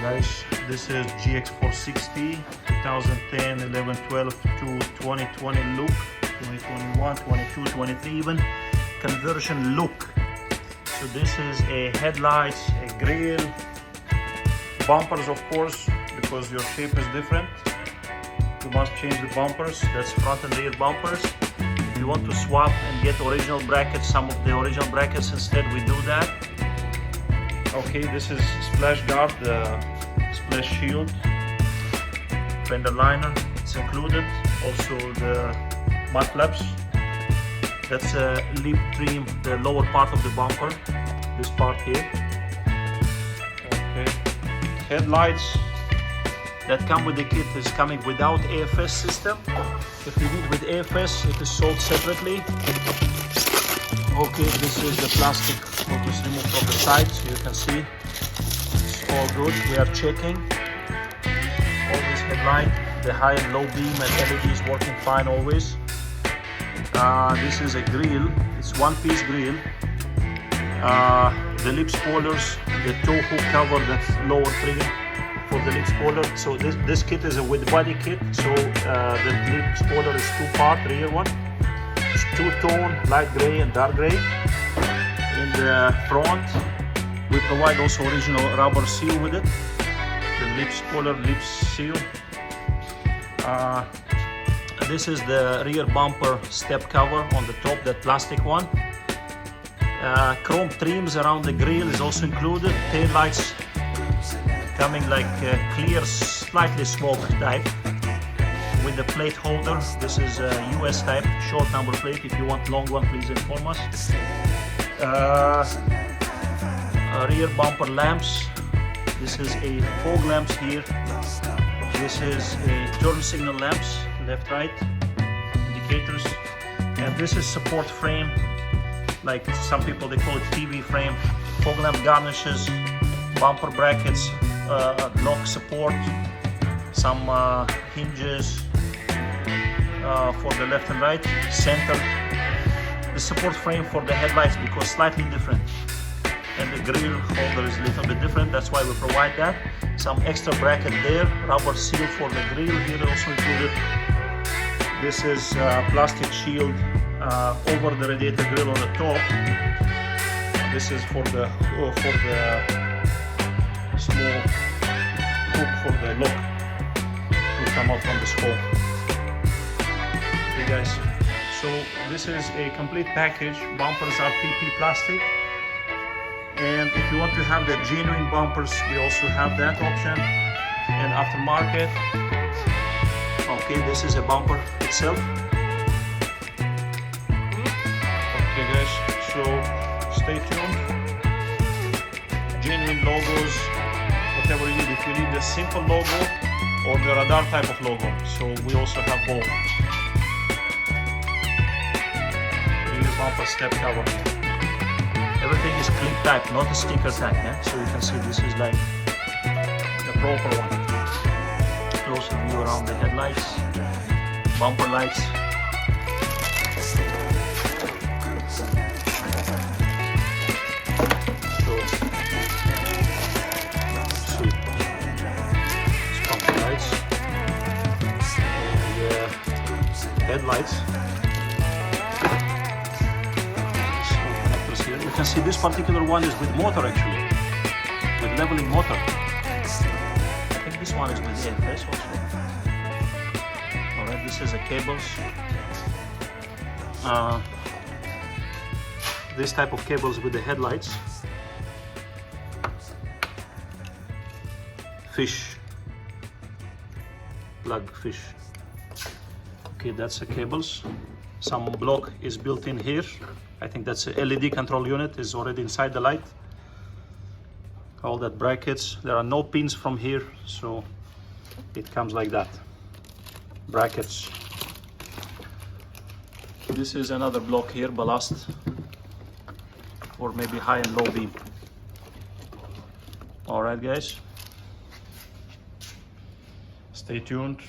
Guys, this is GX460 2010, 11, 12 to 2020 look, 2021, 22, 23 even conversion look. So this is a headlights, a grille, bumpers of course, because your shape is different. You must change the bumpers. That's front and rear bumpers. If you want to swap and get original brackets, some of the original brackets instead, we do that. Okay, this is splash guard, the splash shield, fender liner, it's included. Also the mud flaps. That's a lip trim, the lower part of the bumper, this part here. Okay, headlights that come with the kit is coming without AFS system. If you need with AFS, it is sold separately. Okay, this is the plastic that is removed from the side, so you can see it's all good. We are checking always headlight, the high and low beam and LED is working fine always. This is a grille, it's one-piece grille. The lip spoilers, the tow hook cover, that's lower trim for the lip spoiler. So this kit is a with body kit, so the lip spoiler is two-part, rear one. It's two-tone, light gray and dark gray. In the front, we provide also original rubber seal with it. The lip spoiler, lip seal. This is the rear bumper step cover on the top, that plastic one. Chrome trims around the grille is also included. Tail lights coming like clear, slightly smoke type. With the plate holder, this is a US type short number plate. If you want long one, please inform us. Rear bumper lamps. This is a fog lamps here. This is a turn signal lamps, left, right, indicators. And this is support frame, like some people they call it TV frame. Fog lamp garnishes, bumper brackets, lock support, some hinges for the left and right, center. The support frame for the headlights because slightly different, and the grille holder is a little bit different. That's why we provide that. Some extra bracket there, rubber seal for the grille here also included. This is plastic shield over the radiator grille on the top. This is for the small hook for the lock to come out from the scope. Okay guys, so this is a complete package. Bumpers are PP plastic, and if you want to have the genuine bumpers, we also have that option. And aftermarket. Okay, this is a bumper itself. Okay guys, so stay tuned. Genuine logos, whatever you need. If you need the simple logo or the radar type of logo, so we also have both. Rear bumper step cover. Everything is clip type, not a sticker type. Yeah? So you can see this is like the proper one. Closer view around the headlights, bumper lights. Headlights. So, you can see this particular one is with motor actually, with leveling motor. I think this one is with AFS also. Alright, this is the cables. This type of cables with the headlights. Fish. Plug fish. Okay, that's the cables. Some block is built in here. I think that's a LED control unit is already inside the light. All that brackets. There are no pins from here, so it comes like that. Brackets. This is another block here, ballast, or maybe high and low beam. All right, guys. Stay tuned.